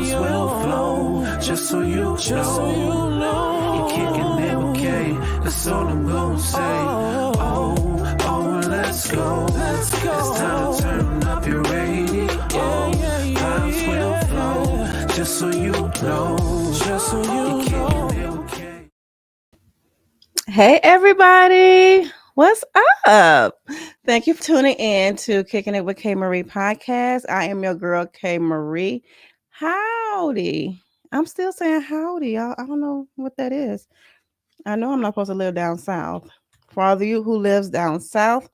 Times will flow, just so you know. You're kicking it with K, that's all I'm gonna say. Oh, let's go. It's time to turn up your radio. Times will flow, just so you know. You're kicking it with K. Hey, everybody. What's up? Thank you for tuning in to Kicking It with K. Marie podcast. I am your girl, K. Marie. Howdy. I'm still saying howdy. I don't know what that is. I know I'm not supposed to live down south. For all of you who lives down south,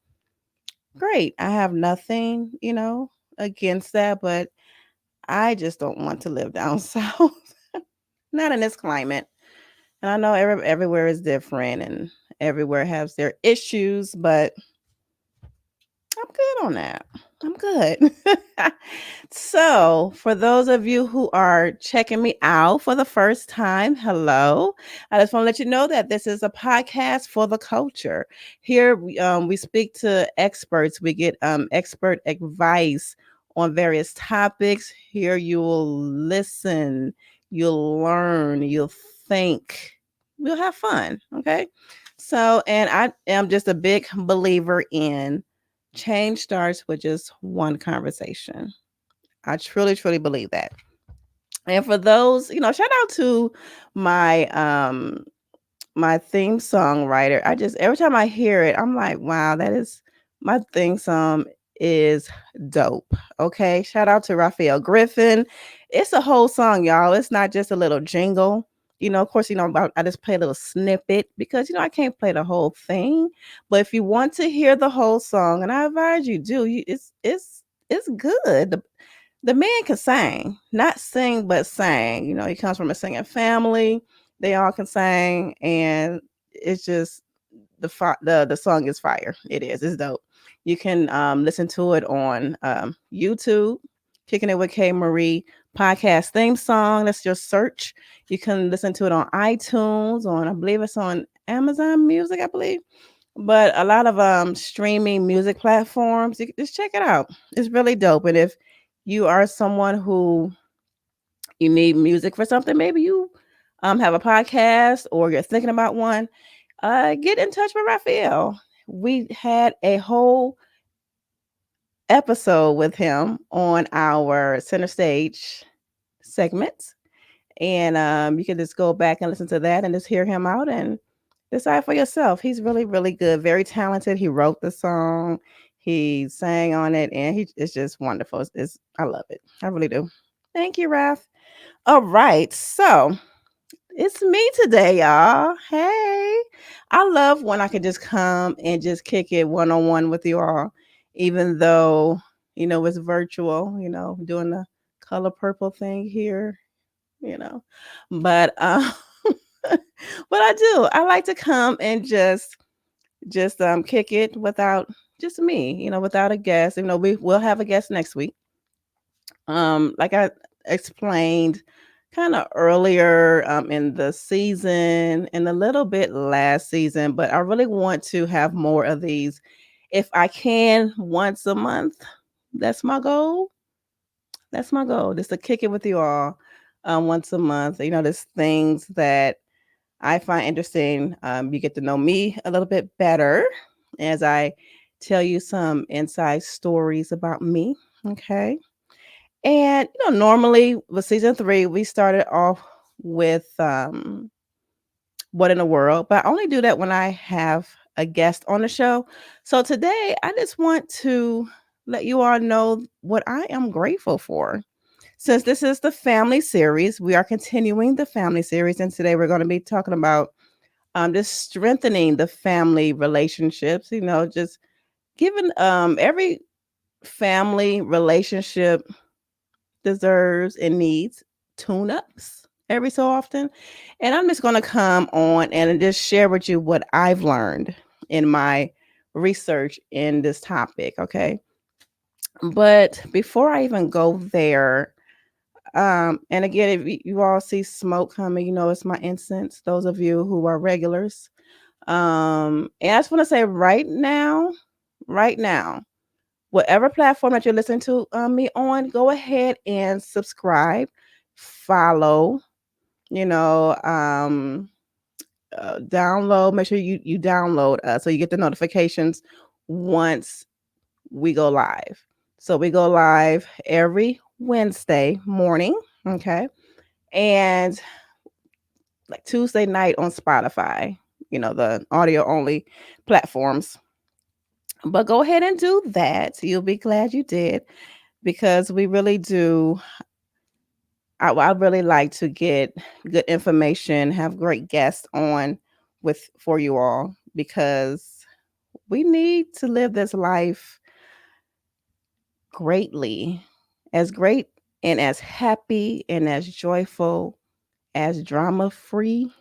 great. I have nothing, against that, but I just don't want to live down south. Not in this climate. And I know everywhere is different and everywhere has their issues, but I'm good on that. I'm good. So, for those of you who are checking me out for the first time, hello. I just want to let you know that this is a podcast for the culture. Here we speak to experts. We get expert advice on various topics. Here you will listen, you'll learn, you'll think, we'll have fun. Okay. So, and I am just a big believer in change starts with just one conversation. I truly, truly believe that. And for those, shout out to my my theme song writer. I just every time I hear it, I'm like, wow, that is my theme song is dope. Okay. Shout out to Raphael Griffin. It's a whole song, y'all. It's not just a little jingle. Of course, I just play a little snippet because I can't play the whole thing. But if you want to hear the whole song, and I advise you do, it's good. The man can sing, not sing, but sing. He comes from a singing family. They all can sing, and it's just the song is fire. It is. It's dope. You can listen to it on YouTube, Kicking It with K Marie podcast theme song. That's your search. You can listen to it on iTunes. I believe it's on Amazon Music. I believe. But a lot of streaming music platforms, you can just check it out. It's really dope. And if you are someone who you need music for something, maybe you have a podcast or you're thinking about one, get in touch with Raphael. We had a whole episode with him on our center stage segments. And you can just go back and listen to that and just hear him out and decide for yourself. He's really, really good, very talented. He wrote the song, he sang on it, and it's just wonderful. I love it. I really do. Thank you, Raph. All right, so it's me today, y'all. Hey, I love when I can just come and just kick it one on one with you all, even though it's virtual. Doing the color purple thing here. You know, but but I do. I like to come and just kick it without just me. Without a guest. We will have a guest next week. Like I explained kind of earlier in the season and a little bit last season, but I really want to have more of these if I can once a month. That's my goal. That's my goal. Just to kick it with you all once a month. There's things that I find interesting. You get to know me a little bit better as I tell you some inside stories about me. Okay. And normally with season 3, we started off with what in the world, but I only do that when I have a guest on the show. So today I just want to let you all know what I am grateful for. Since this is the family series, we are continuing the family series, and today we're going to be talking about just strengthening the family relationships. Just giving every family relationship deserves and needs tune ups every so often. And I'm just going to come on and just share with you what I've learned in my research in this topic. Okay. But before I even go there, and again, if you all see smoke coming, it's my incense. Those of you who are regulars. And I just want to say right now, whatever platform that you're listening to me on, go ahead and subscribe follow, you know, download. Make sure you download us so you get the notifications once we go live. So we go live every Wednesday morning, okay, and like Tuesday night on Spotify. The audio only platforms. But go ahead and do that. You'll be glad you did because we really do. I really like to get good information, have great guests on with for you all because we need to live this life greatly, as great and as happy and as joyful, as drama free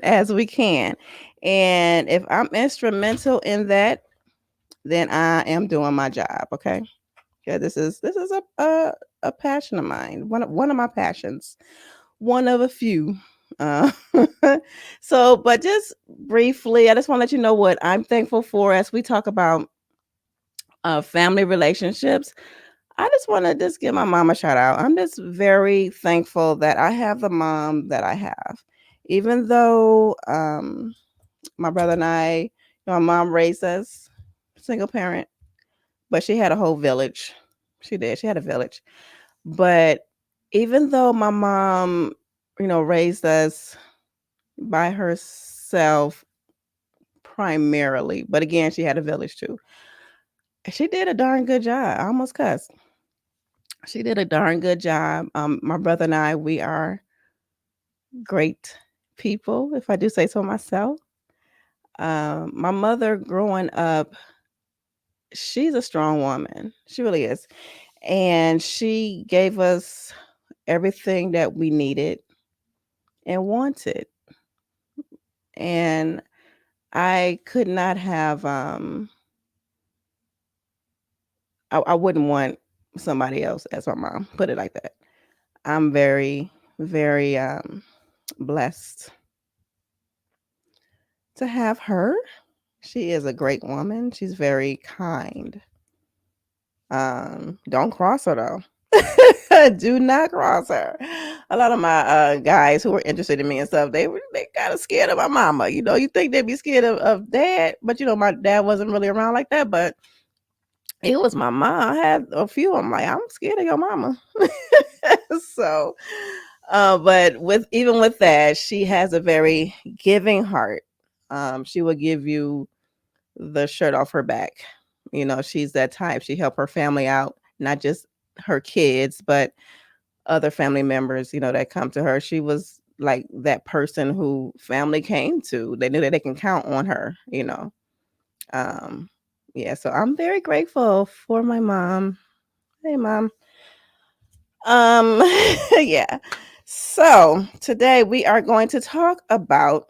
as we can. And if I'm instrumental in that, then I am doing my job. Okay. Yeah, this is a passion of mine. One of my passions. One of a few. Uh, so, but just briefly, I just want to let you know what I'm thankful for as we talk about family relationships. I just want to just give my mom a shout out. I'm just very thankful that I have the mom that I have. Even though my brother and my mom raised us single parent, but she had a whole village. She did. She had a village. But even though my mom, raised us by herself primarily, but again, she had a village too. She did a darn good job. I almost cussed. She did a darn good job. My brother and I, we are great people, if I do say so myself. My mother growing up, she's a strong woman. She really is. And she gave us everything that we needed and wanted. And I could not have I wouldn't want somebody else as my mom, put it like that. I'm very, very blessed to have her. She is a great woman. She's very kind. Don't cross her though. Do not cross her. A lot of my guys who were interested in me and stuff, they kind of scared of my mama. You think they'd be scared of dad, but my dad wasn't really around like that. But it was my mom. I had a few. I'm like, I'm scared of your mama. So, but even with that, she has a very giving heart. She will give you the shirt off her back. She's that type. She helped her family out, not just her kids, but other family members, that come to her. She was like that person who family came to. They knew that they can count on her. Um, yeah, so I'm very grateful for my mom. Hey, mom. Um, yeah. So today we are going to talk about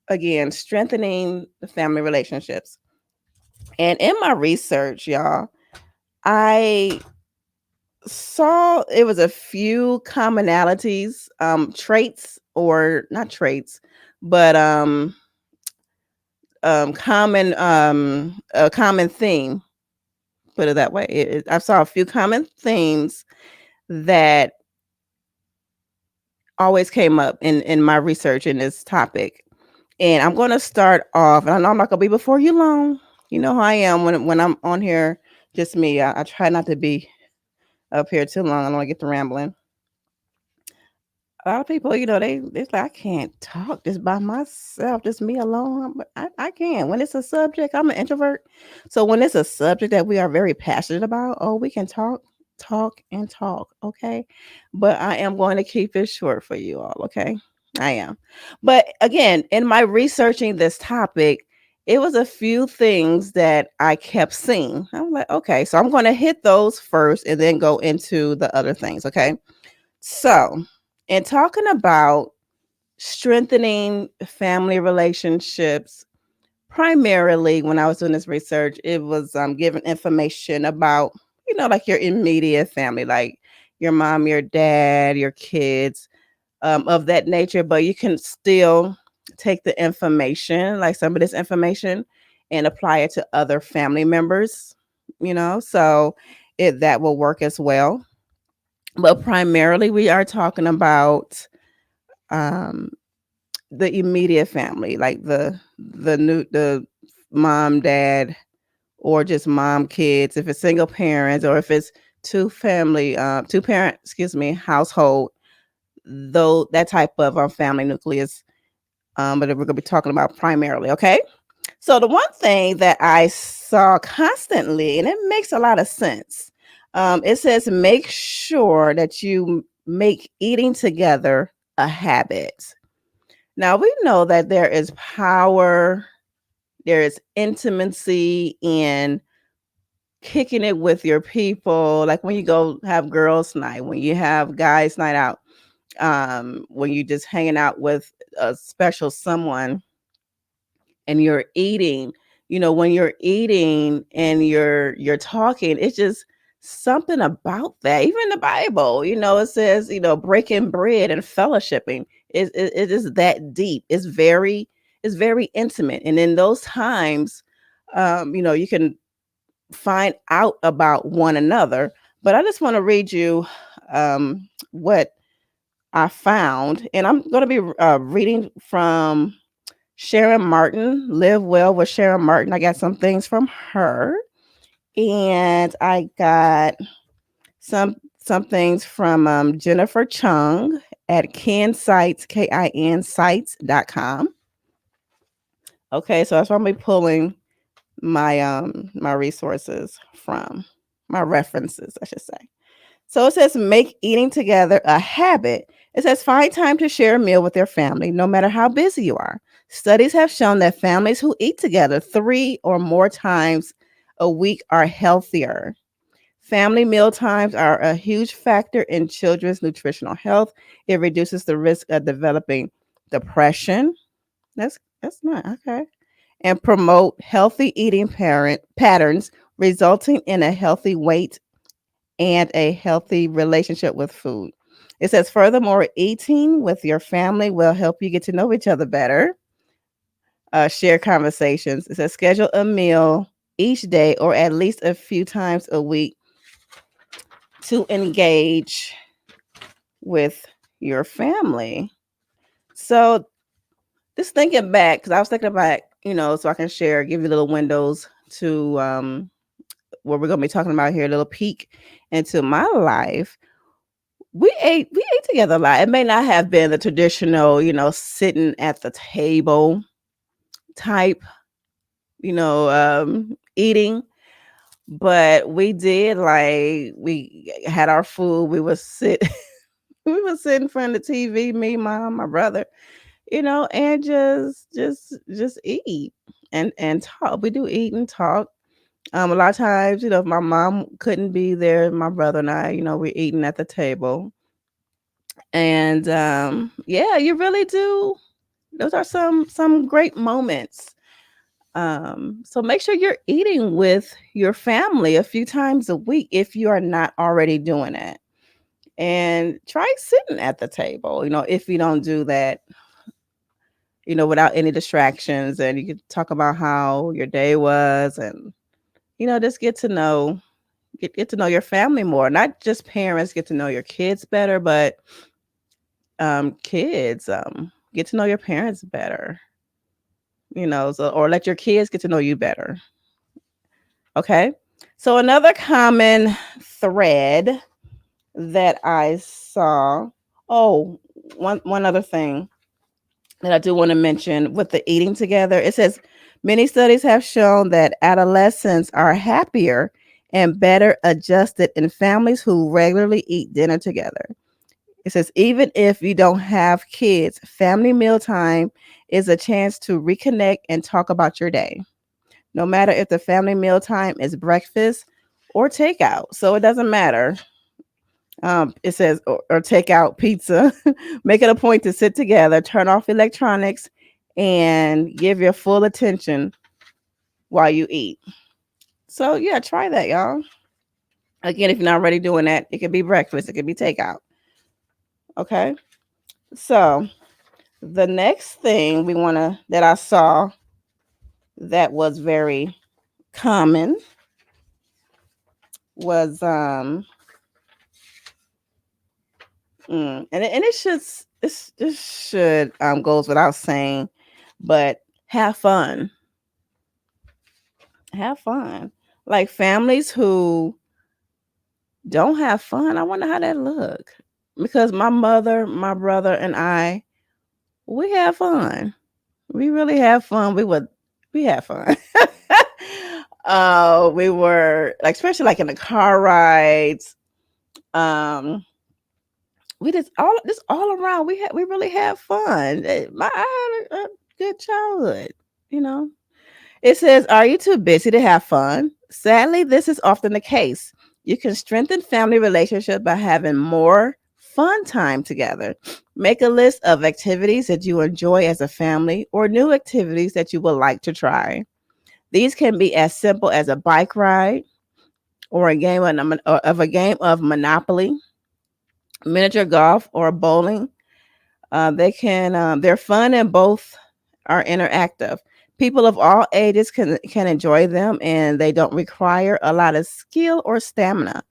again strengthening the family relationships. And in my research, y'all, I saw it was a few commonalities, traits or not traits, but common a common theme. Put it that way. I saw a few common themes that always came up in my research in this topic. And I'm going to start off, and I know I'm not going to be before you long. You know how I am when I'm on here, just me. I try not to be up here too long. I don't want to get to rambling. A lot of people, it's like I can't talk just by myself, just me alone. But I can. When it's a subject, I'm an introvert. So when it's a subject that we are very passionate about, oh, we can talk, and talk. Okay. But I am going to keep it short for you all. Okay. I am. But again, in my researching this topic, it was a few things that I kept seeing. I was like, okay, so I'm going to hit those first and then go into the other things. Okay. So, in talking about strengthening family relationships, primarily when I was doing this research, it was giving information about, like your immediate family, like your mom, your dad, your kids, of that nature. But you can still take the information, like some of this information, and apply it to other family members, so that will work as well. but primarily we are talking about um, the immediate family, like the mom, dad, or just mom, kids. If it's single parents, or if it's two parent, excuse me, household, though that type of family nucleus. But we're gonna be talking about primarily, okay? So the one thing that I saw constantly, and it makes a lot of sense, it says make sure that you make eating together a habit. Now we know that there is power, there is intimacy in kicking it with your people. Like when you go have girls' night, when you have guys' night out, when you just hanging out with a special someone and you're eating, when you're eating and you're talking, it's just something about that. Even the Bible, it says, breaking bread and fellowshipping. It is that deep. It's very intimate. And in those times, you can find out about one another. But I just want to read you what I found, and I'm going to be reading from Sharon Martin, Live Well with Sharon Martin. I got some things from her, and I got some things from Jennifer Chung at Kin Sites, KIN Sites.com. Okay, so that's where I'm gonna be pulling my resources from, my references, I should say. So it says make eating together a habit. It says find time to share a meal with your family, no matter how busy you are. Studies have shown that families who eat together 3 or more times a week are healthier. Family meal times are a huge factor in children's nutritional health. It reduces the risk of developing depression. That's not okay. And promote healthy eating parent patterns, resulting in a healthy weight and a healthy relationship with food. It says, furthermore, eating with your family will help you get to know each other better, share conversations. It says, schedule a meal each day or at least a few times a week to engage with your family. So, just thinking back, because I was thinking back, so I can share, give you little windows to what we're going to be talking about here, a little peek into my life. We ate together a lot. It may not have been the traditional, sitting at the table type, eating, but we did, like, we had our food. We would sit we would sit in front of the TV, me, mom, my brother, and just eat and talk. We do eat and talk. A lot of times, if my mom couldn't be there, my brother and I, we're eating at the table. And yeah, you really do. Those are some great moments. So make sure you're eating with your family a few times a week if you are not already doing it. And try sitting at the table, if you don't do that, without any distractions. And you can talk about how your day was, and just get to know your family more. Not just parents get to know your kids better, but kids get to know your parents better, or let your kids get to know you better. Okay. So another common thread that I saw, oh, one other thing that I do want to mention with the eating together. It says many studies have shown that adolescents are happier and better adjusted in families who regularly eat dinner together. It says, even if you don't have kids, family mealtime is a chance to reconnect and talk about your day, no matter if the family mealtime is breakfast or takeout. So it doesn't matter. It says, or take out pizza. Make it a point to sit together, turn off electronics, and give your full attention while you eat. So, yeah, try that, y'all. Again, if you're not already doing that, it could be breakfast, it could be takeout. Okay. So, the next thing that I saw that was very common was And it should this should goes without saying, but have fun. Have fun. Like families who don't have fun, I wonder how that look. Because my mother, my brother, and I, we have fun. We really have fun. We had fun. We were like, especially like in the car rides. Um, we just all around. We really had fun. I had a good childhood. You know. It says, "Are you too busy to have fun?" Sadly, this is often the case. You can strengthen family relationships by having more fun time together. Make a list of activities that you enjoy as a family or new activities that you would like to try. These can be as simple as a bike ride or a game of Monopoly, miniature golf, or bowling. They're fun and both are interactive. People of all ages can enjoy them, and they don't require a lot of skill or stamina.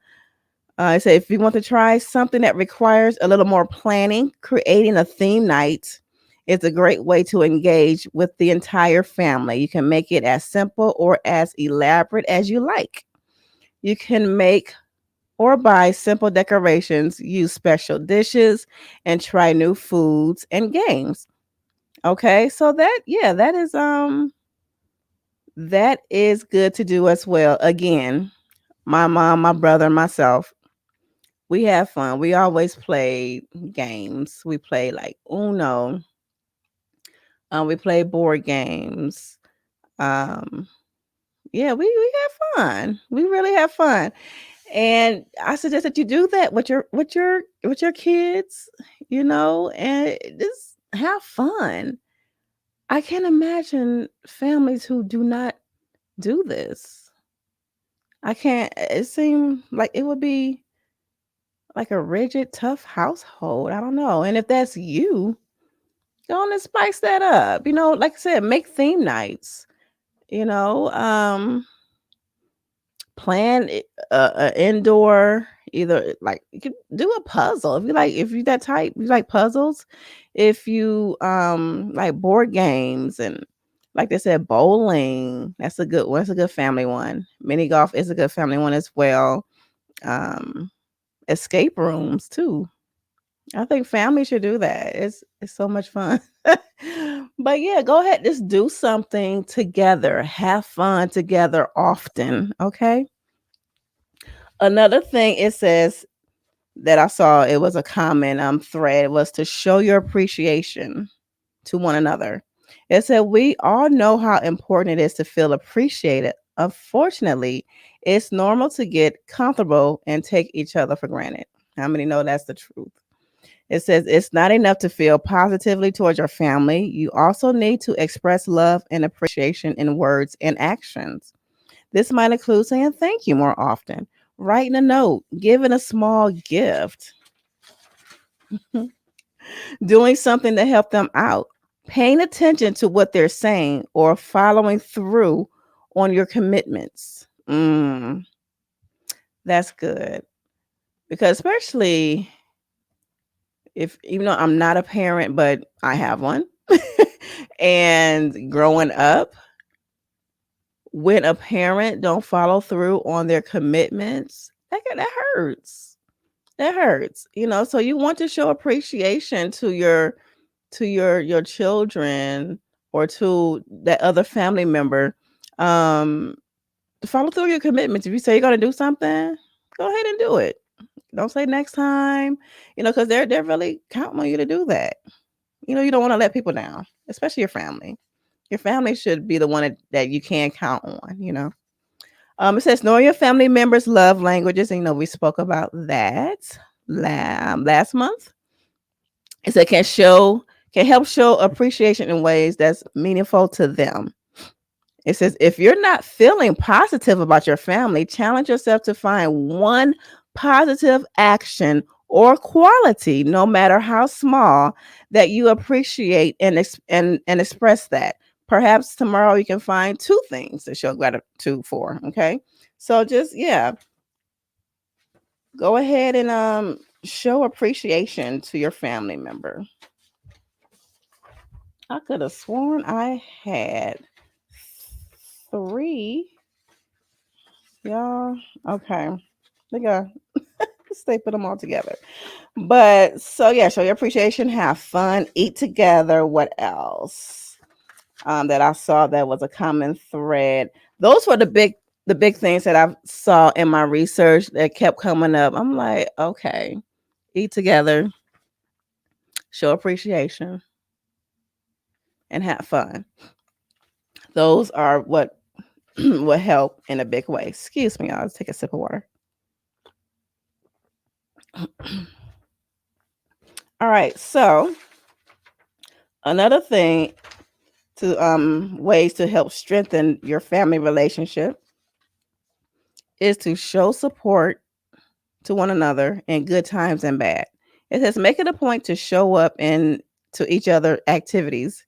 I say if you want to try something that requires a little more planning, creating a theme night is a great way to engage with the entire family. You can make it as simple or as elaborate as you like. You can make or buy simple decorations, use special dishes, and try new foods and games. Okay, so that is good to do as well. Again, my mom, my brother, and myself, we have fun. We always play games. We play like Uno. We play board games. Um, yeah, we have fun. We really have fun. And I suggest that you do that with your kids, and just have fun. I can't imagine families who do not do this. I can't. It seems like it would be like a rigid, tough household. I don't know. And if that's you, go on and spice that up. Like I said, make theme nights. You know, plan indoor. Either like you could do a puzzle if you that type. You like puzzles. If you like board games and like they said, bowling. That's a good one. That's a good family one. Mini golf is a good family one as well. Um, escape rooms too. I think family should do that. It's so much fun. But yeah, go ahead. Just do something together. Have fun together often. Okay. Another thing it says that I saw, it was a comment thread, was to show your appreciation to one another. It said we all know how important it is to feel appreciated. Unfortunately, it's normal to get comfortable and take each other for granted. How many know that's the truth? It says it's not enough to feel positively towards your family. You also need to express love and appreciation in words and actions. This might include saying thank you more often, writing a note, giving a small gift, doing something to help them out, paying attention to what they're saying, or following through on your commitments. That's good. Because especially if, even though I'm not a parent, but I have one. And growing up, when a parent don't follow through on their commitments, that hurts. That hurts. So you want to show appreciation to your children or to that other family member. Um, follow through your commitments. If you say you're gonna do something, go ahead and do it. Don't say next time, because they're really counting on you to do that. You don't want to let people down, especially your family. Your family should be the one that you can count on. It says know your family members' love languages. And, we spoke about that last month. It said can help show appreciation in ways that's meaningful to them. It says if you're not feeling positive about your family, challenge yourself to find one positive action or quality, no matter how small, that you appreciate and express that. Perhaps tomorrow you can find two things to show gratitude for. Okay, so just go ahead and show appreciation to your family member. I could have sworn I had three. Y'all, okay. They got stay put them all together. But so yeah, show your appreciation, have fun, eat together. What else? That I saw that was a common thread. Those were the big things that I saw in my research that kept coming up. I'm like, okay, eat together, show appreciation, and have fun. Those are what will help in a big way. Excuse me, I'll take a sip of water. All right, so another thing to ways to help strengthen your family relationship is to show support to one another in good times and bad. It says make it a point to show up in to each other activities,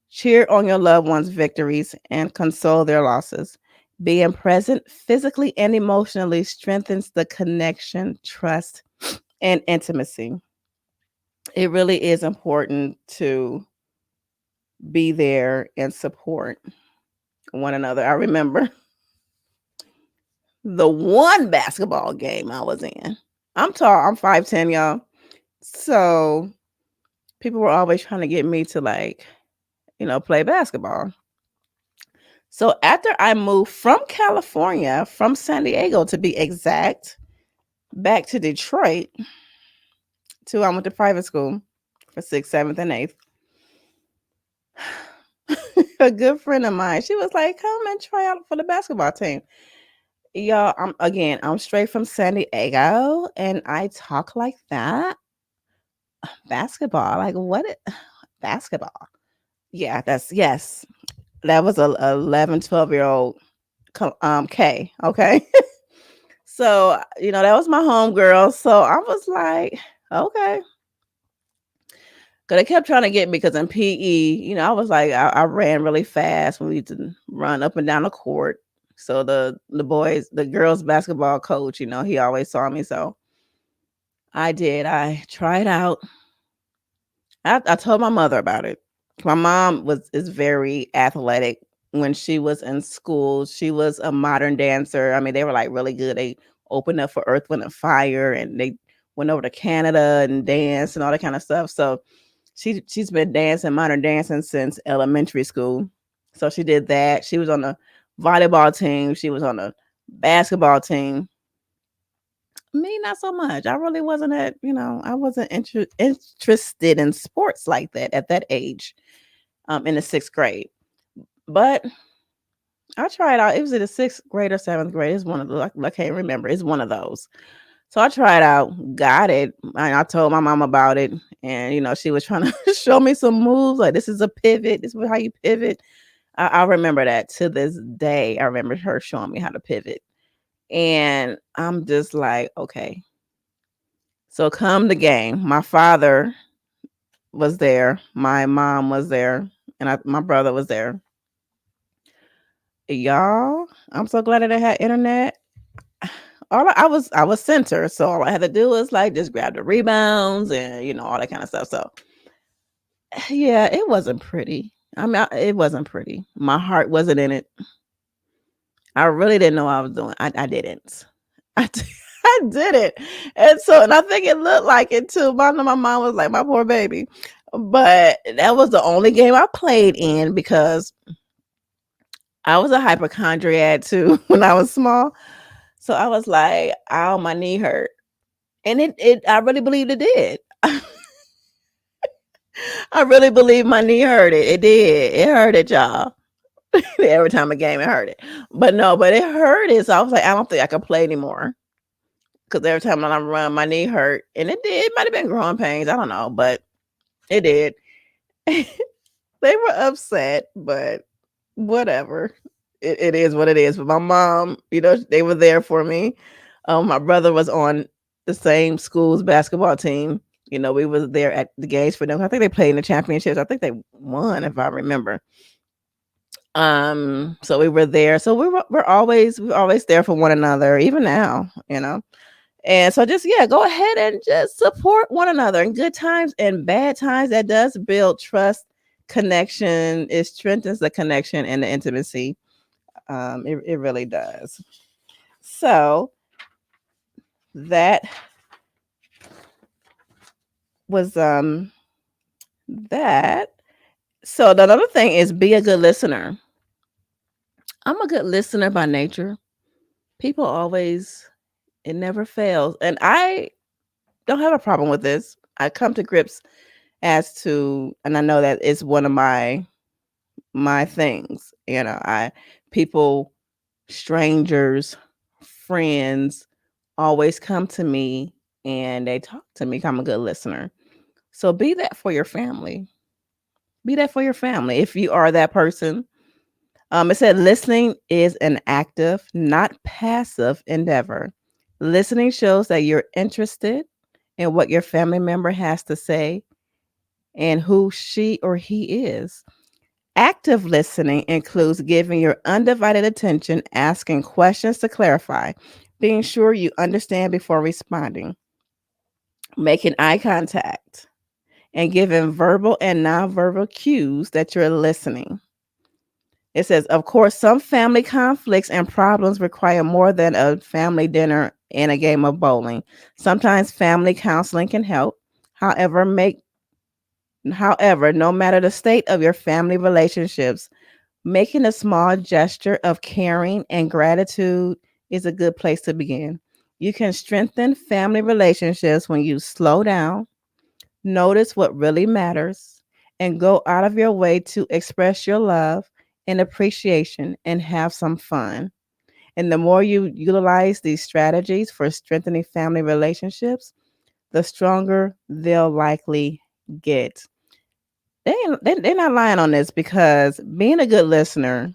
cheer on your loved ones' victories, and console their losses. Being present physically and emotionally strengthens the connection, trust, and intimacy. It really is important to be there and support one another. I remember the one basketball game I was in. I'm tall, I'm 5'10", y'all. So people were always trying to get me to play basketball. So after I moved from California, from San Diego to be exact, back to Detroit, I went to private school for sixth, seventh, and eighth. A good friend of mine, she was like, "Come and try out for the basketball team." Y'all, I'm straight from San Diego, and I talk like that. Basketball, like what? Basketball? Yeah, yes. That was a 11, 12-year old K. Okay. So, that was my home girl. So I was like, okay. Cause they kept trying to get me because in PE, I was like, I ran really fast when we used to run up and down the court. So the girls basketball coach, he always saw me. So I did. I tried out. I told my mother about it. My mom is very athletic. When she was in school, she was a modern dancer. I mean, they were like really good. They opened up for Earth, Wind, and Fire, and they went over to Canada and danced and all that kind of stuff. So she's been dancing, modern dancing since elementary school. So she did that. She was on the volleyball team. She was on the basketball team. Me, not so much. I really wasn't I wasn't interested in sports like that at that age, in the sixth grade. But I tried out. It was in the sixth grade or seventh grade. It's one of the, I can't remember. It's one of those. So I tried out, got it. And I told my mom about it. And, she was trying to show me some moves. Like, this is a pivot. This is how you pivot. I remember that to this day. I remember her showing me how to pivot. And I'm just like, okay. So come the game. My father was there. My mom was there. And my brother was there. Y'all, I'm so glad that I had internet. I was center, so all I had to do was just grab the rebounds and all that kind of stuff. So yeah, it wasn't pretty. I mean, it wasn't pretty. My heart wasn't in it. I really didn't know what I was doing. I didn't. I did it, and I think it looked like it too. My mom was like, "My poor baby," but that was the only game I played in because I was a hypochondriac too when I was small. So I was like, "Ow, my knee hurt," and it I really believed it did. I really believe my knee hurt it. It did. It hurt it, y'all. Every time a game, it hurt it. But no, but it hurt it. So I was like, I don't think I can play anymore. Because every time I run, my knee hurt. And it did. It might have been growing pains. I don't know. But it did. They were upset, but whatever. It is what it is. But my mom, they were there for me. My brother was on the same school's basketball team. We was there at the games for them. I think they played in the championships. I think they won, if I remember. So we were there. So we're always there for one another, even now. And so just go ahead and just support one another in good times and bad times. That does build trust, connection. It strengthens the connection and the intimacy. It really does. So that was that. So the other thing is be a good listener. I'm a good listener by nature. People always, it never fails. And I don't have a problem with this. I come to grips as to, and I know that it's one of my things. I people, strangers, friends always come to me and they talk to me. I'm a good listener. So be that for your family. Be that for your family if you are that person. It said listening is an active, not passive endeavor. Listening shows that you're interested in what your family member has to say and who she or he is. Active listening includes giving your undivided attention, asking questions to clarify, being sure you understand before responding, making eye contact, and giving verbal and nonverbal cues that you're listening. It says, of course, some family conflicts and problems require more than a family dinner and a game of bowling. Sometimes family counseling can help. However, no matter the state of your family relationships, making a small gesture of caring and gratitude is a good place to begin. You can strengthen family relationships when you slow down, notice what really matters, and go out of your way to express your love and appreciation and have some fun. And the more you utilize these strategies for strengthening family relationships, the stronger they'll likely get. They're not lying on this because being a good listener,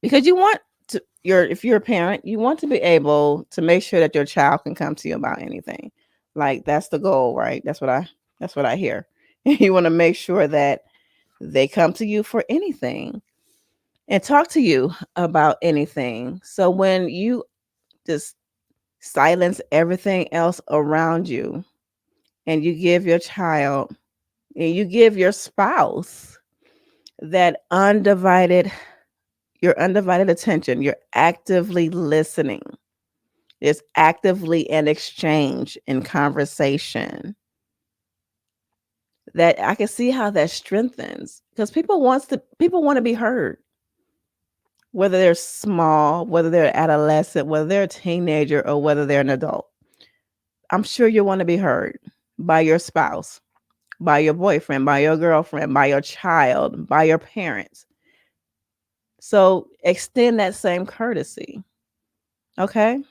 because you want to, if you're a parent, you want to be able to make sure that your child can come to you about anything. Like that's the goal, right? That's what I hear. You want to make sure that they come to you for anything and talk to you about anything. So when you just silence everything else around you and you give your child and you give your spouse that your undivided attention, you're actively listening. It's actively an exchange in conversation that I can see how that strengthens because people want to be heard, whether they're small, whether they're adolescent, whether they're a teenager, or whether they're an adult. I'm sure you want to be heard by your spouse, by your boyfriend, by your girlfriend, by your child, by your parents. So extend that same courtesy. Okay.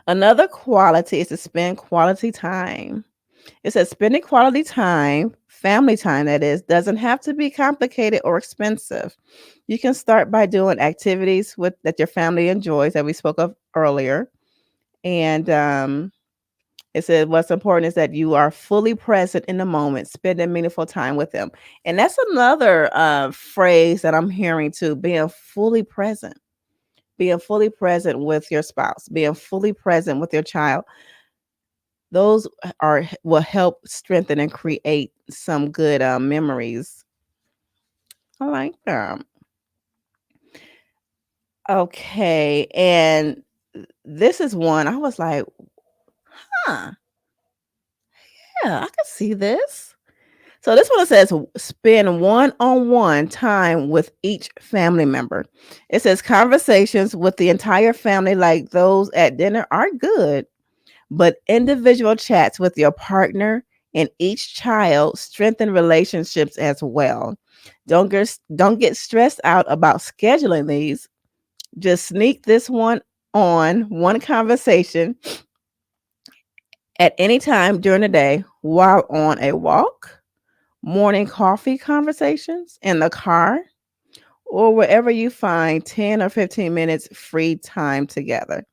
Another quality is to spend quality time. It says spending quality time, family time that is, doesn't have to be complicated or expensive. You can start by doing activities with that your family enjoys that we spoke of earlier. And it said what's important is that you are fully present in the moment, spending meaningful time with them. And that's another phrase that I'm hearing too, being fully present with your spouse, being fully present with your child. Those will help strengthen and create some good memories. I like them. Okay, and this is one I was like, huh, yeah, I can see this. So this one says spend one-on-one time with each family member. It says conversations with the entire family, like those at dinner, are good, but individual chats with your partner and each child strengthen relationships as well. Don't get stressed out about scheduling these. Just sneak this one conversation at any time during the day while on a walk, morning coffee conversations in the car, or wherever you find 10 or 15 minutes free time together.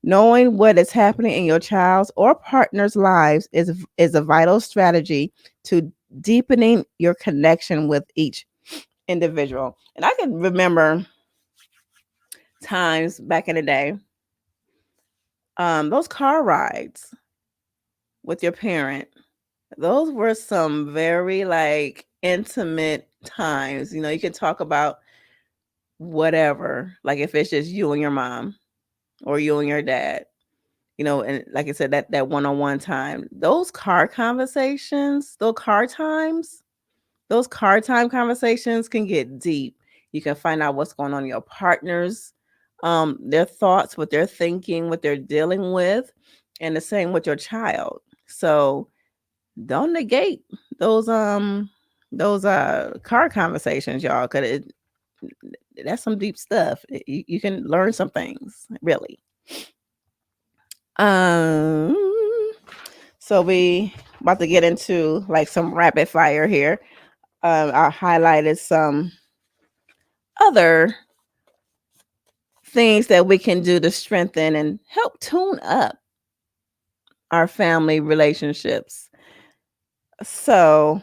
Knowing what is happening in your child's or partner's lives is a vital strategy to deepening your connection with each individual. And I can remember times back in the day Those car rides with your parent, those were some very like intimate times. You can talk about whatever, like if it's just you and your mom or you and your dad, and like I said, that one-on-one time, those car conversations, those car time conversations can get deep. You can find out what's going on in your partners, their thoughts, what they're thinking, what they're dealing with, and the same with your child. So don't negate those car conversations, y'all, because that's some deep stuff. You can learn some things, really. Um, so we about to get into like some rapid fire here. I highlighted some other things that we can do to strengthen and help tune up our family relationships. So,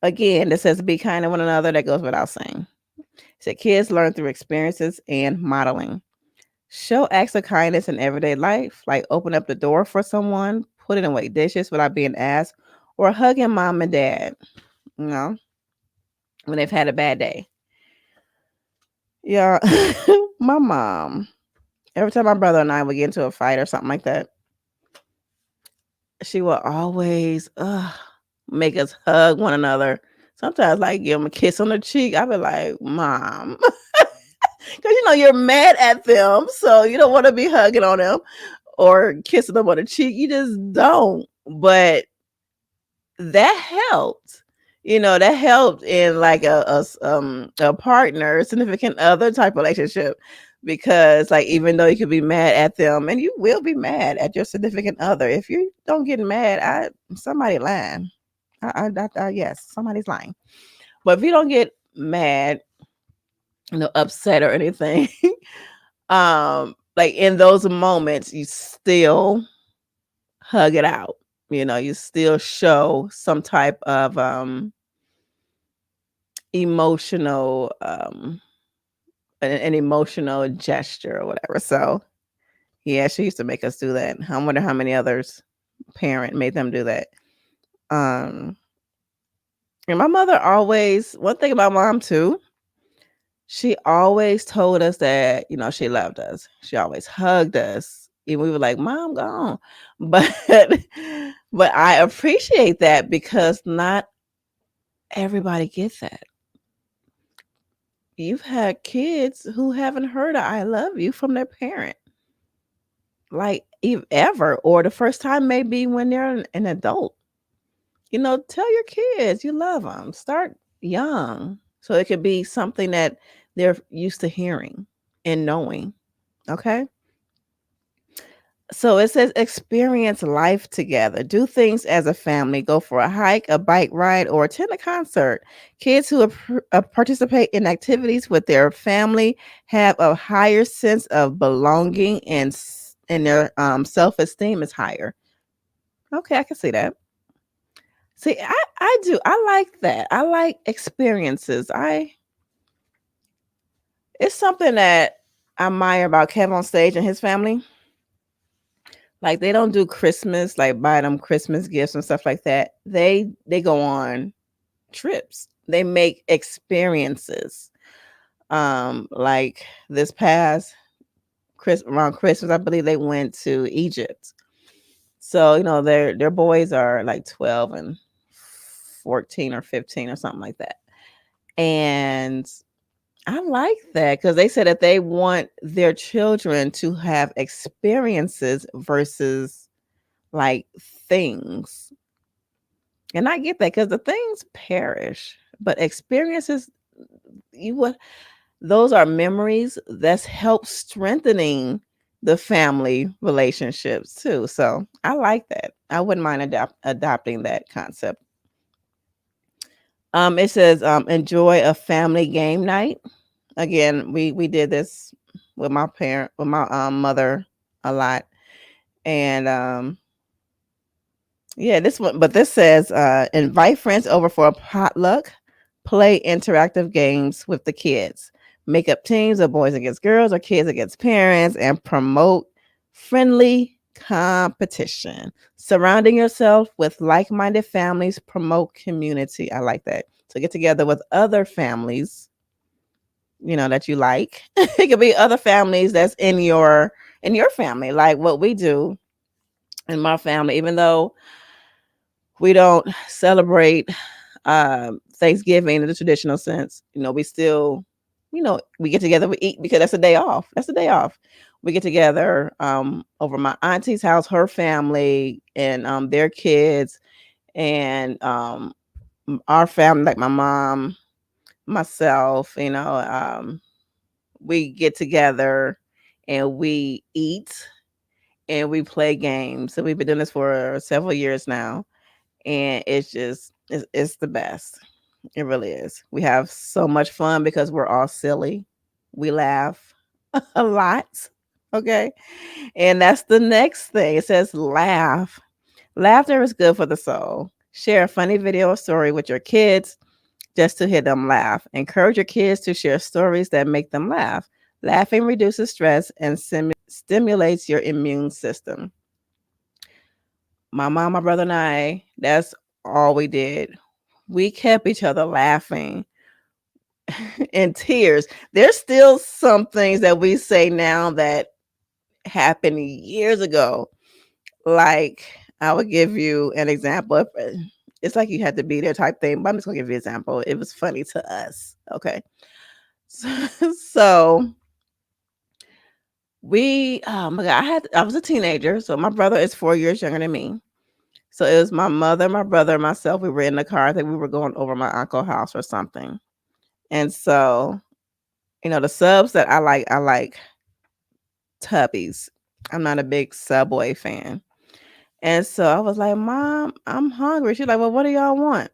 again, this says be kind to one another. That goes without saying. It said kids learn through experiences and modeling. Show acts of kindness in everyday life, like open up the door for someone, putting away dishes without being asked, or hugging mom and dad, you know, when they've had a bad day. Yeah, my mom, every time my brother and I would get into a fight or something like that, she would always make us hug one another. Sometimes, like, give them a kiss on the cheek. I'd be like, Mom, because you're mad at them, so you don't want to be hugging on them or kissing them on the cheek. You just don't. But that helped. That helped in like a partner, significant other type relationship, because like even though you could be mad at them, and you will be mad at your significant other, if you don't get mad, somebody lying. Yes, somebody's lying. But if you don't get mad, upset or anything, like in those moments, you still hug it out. You still show some type of emotional an emotional gesture or whatever. So yeah, she used to make us do that. I wonder how many others parent made them do that. Um and my mother always, one thing about mom too, she always told us that, she loved us. She always hugged us. And we were like, Mom, gone. But but I appreciate that because not everybody gets that. You've had kids who haven't heard a I love you from their parent. Like ever. Or the first time maybe when they're an adult. Tell your kids you love them. Start young. So it could be something that they're used to hearing and knowing. Okay. So it says experience life together. Do things as a family. Go for a hike, a bike ride, or attend a concert. Kids who participate in activities with their family have a higher sense of belonging, and their self-esteem is higher. Okay, I can see that. See, I do. I like that. I like experiences. It's something that I admire about Kevin on stage and his family. Like they don't do Christmas, like buy them Christmas gifts and stuff like that. They go on trips. They make experiences. Like this past around Christmas, I believe they went to Egypt. So, their boys are like 12 and 14 or 15 or something like that. And I like that because they said that they want their children to have experiences versus like things. And I get that because the things perish, but experiences, you would those are memories that's help strengthening the family relationships too. So I like that. I wouldn't mind adopting that concept. It says enjoy a family game night. Again, we did this with my mother a lot. And yeah, this says invite friends over for a potluck, play interactive games with the kids, make up teams of boys against girls or kids against parents, and promote friendly competition. Surrounding yourself with like minded families promote community. I like that. So get together with other families, that you like. It could be other families that's in your family, like what we do in my family, even though we don't celebrate Thanksgiving in the traditional sense. We still, we get together, we eat because that's a day off. That's a day off. We get together over my auntie's house, her family, and their kids, and our family, like my mom, myself. We get together and we eat and we play games. And we've been doing this for several years now, and it's the best. It really is. We have so much fun because we're all silly. We laugh a lot. Okay. And that's the next thing. It says laugh. Laughter is good for the soul. Share a funny video or story with your kids just to hear them laugh. Encourage your kids to share stories that make them laugh. Laughing reduces stress and stimulates your immune system. My mom, my brother, and I, that's all we did. We kept each other laughing in tears. There's still some things that we say now that happened years ago. Like, I would give you an example. It's like you had to be there type thing, but I'm just gonna give you an example. It was funny to us. Okay. So oh my God, I was a teenager. So my brother is 4 years younger than me. So it was my mother, my brother, and myself. We were in the car. I think we were going over my uncle's house or something. And so, the subs that I like Tubbies. I'm not a big Subway fan. And so I was like, Mom, I'm hungry. She's like, well, what do y'all want?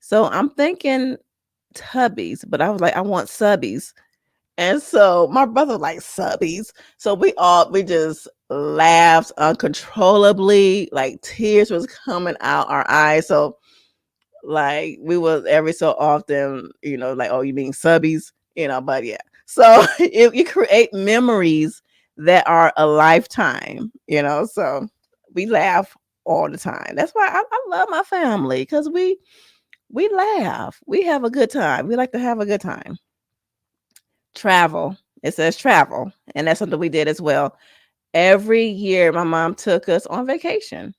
So I'm thinking Tubbies, but I was like, I want Subbies. And so my brother like Subbies. So we just laughed uncontrollably, like tears was coming out our eyes. So like we was every so often, like, oh, you mean Subbies, but yeah. So you create memories that are a lifetime, so we laugh all the time. That's why I love my family, because we laugh. We have a good time. We like to have a good time. Travel. It says travel. And that's something we did as well. Every year, my mom took us on vacation.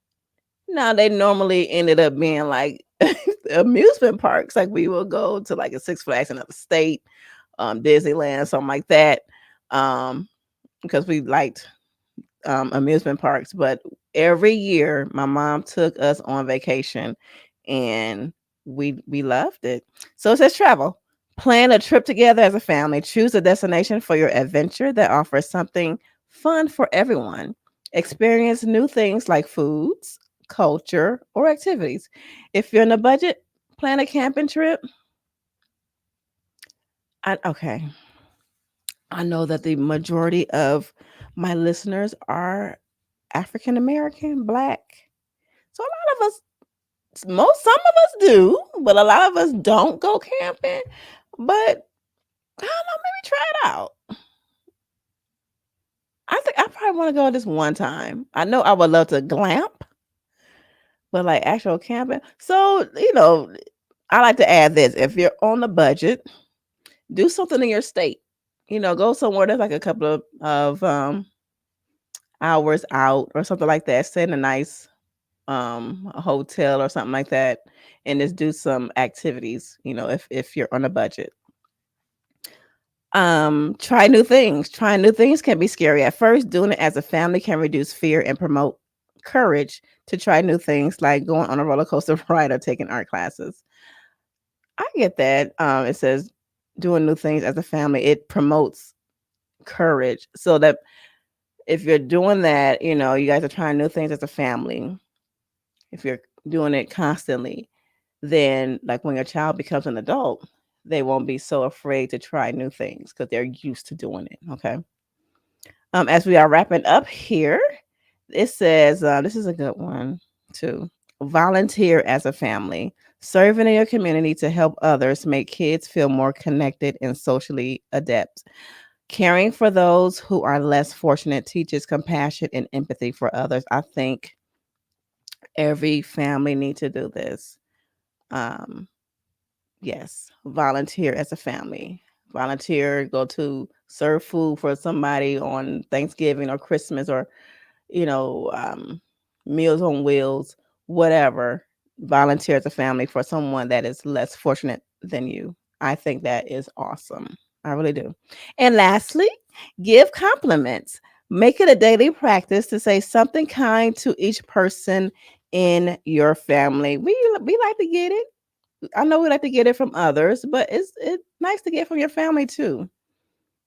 Now, they normally ended up being like amusement parks. Like we will go to like a Six Flags in another state, Disneyland, something like that. Because we liked amusement parks. But every year, my mom took us on vacation, and we loved it. So it says travel. Plan a trip together as a family. Choose a destination for your adventure that offers something fun for everyone. Experience new things like foods, culture, or activities. If you're in a budget, plan a camping trip. Okay. I know that the majority of my listeners are African American, Black. So a lot of us, some of us do, but a lot of us don't go camping. But I don't know, maybe try it out. I think I probably want to go this one time. I know I would love to glamp, but like actual camping. So, I like to add this. If you're on a budget, do something in your state. Go somewhere that's like a couple of hours out or something like that. Stay in a nice hotel or something like that, and just do some activities, if you're on a budget. Try new things. Trying new things can be scary at first. Doing it as a family can reduce fear and promote courage to try new things, like going on a roller coaster ride or taking art classes. I get that. It says doing new things as a family, it promotes courage. So that if you're doing that, you guys are trying new things as a family. If you're doing it constantly, then like when your child becomes an adult, they won't be so afraid to try new things because they're used to doing it. Okay. As we are wrapping up here, it says this is a good one too. Volunteer as a family. Serving in your community to help others make kids feel more connected and socially adept. Caring for those who are less fortunate teaches compassion and empathy for others. I think every family needs to do this. Um, yes, volunteer as a family. Volunteer, go to serve food for somebody on Thanksgiving or Christmas, or you know, Meals on Wheels, whatever. Volunteer as a family for someone that is less fortunate than you. I think that is awesome. I really do. And lastly, give compliments. Make it a daily practice to say something kind to each person in your family. We like to get it. I know we like to get it from others, but it's nice to get from your family too.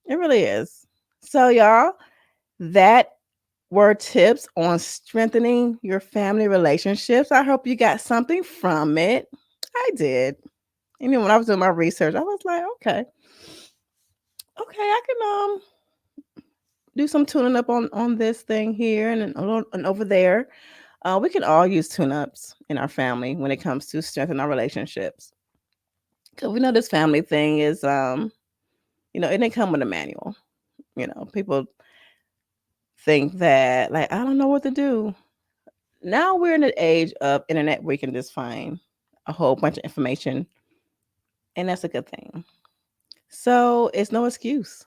It really is. So y'all, that were tips on strengthening your family relationships. I hope you got something from it. I did. You know, when I was doing my research, I was like, okay, I can do some tuning up on this thing here and over there. We can all use tune ups in our family when it comes to strengthening our relationships. Because we know this family thing is it didn't come with a manual. People think that like I don't know what to do. Now we're in an age of internet where you can just find a whole bunch of information, and that's a good thing. So it's no excuse.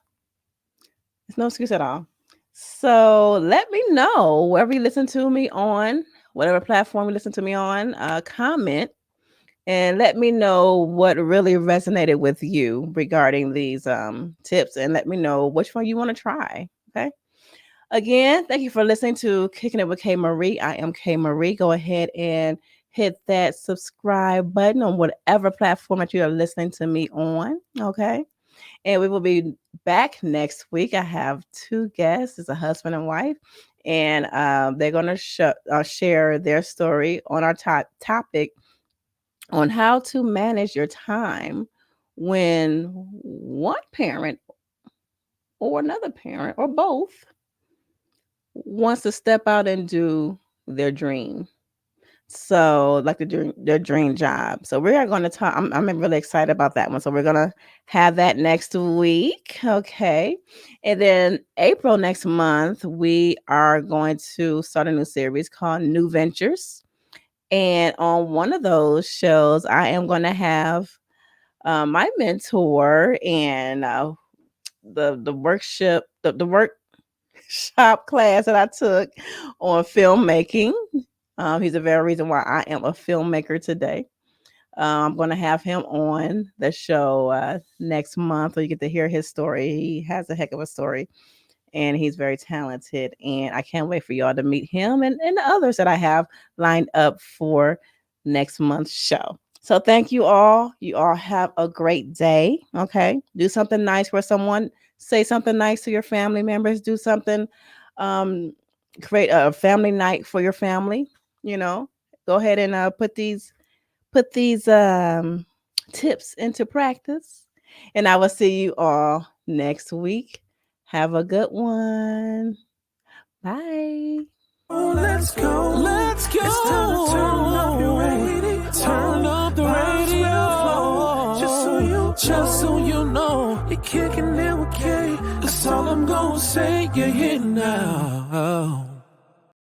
It's no excuse at all. So let me know wherever you listen to me on, whatever platform you listen to me on, comment and let me know what really resonated with you regarding these tips, and let me know which one you want to try. Okay. Again, thank you for listening to Kicking It with K Marie. I am K Marie. Go ahead and hit that subscribe button on whatever platform that you are listening to me on. Okay. And we will be back next week. I have two guests. It's a husband and wife. And they're going to share their story on our topic on how to manage your time when one parent or another parent or both wants to step out and do their dream. So, like their dream job. So, we are going to talk. I'm really excited about that one. So, we're going to have that next week. Okay. And then April next month, we are going to start a new series called New Ventures. And on one of those shows, I am going to have my mentor and the workshop, the workshop class that I took on filmmaking. He's the very reason why I am a filmmaker today. I'm going to have him on the show next month, so you get to hear his story. He has a heck of a story, and he's very talented. And I can't wait for y'all to meet him and the others that I have lined up for next month's show. So thank you all. You all have a great day. Okay. Do something nice for someone. Say something nice to your family members. Do something, um, create a family night for your family. Go ahead and put these tips into practice. And I will see you all next week. Have a good one. Bye. Oh, let's go. Let's go. It's time to turn up your radio. Turn up the radio. Just so you know, you're kicking it with K. That's all I'm gonna say. You're here now.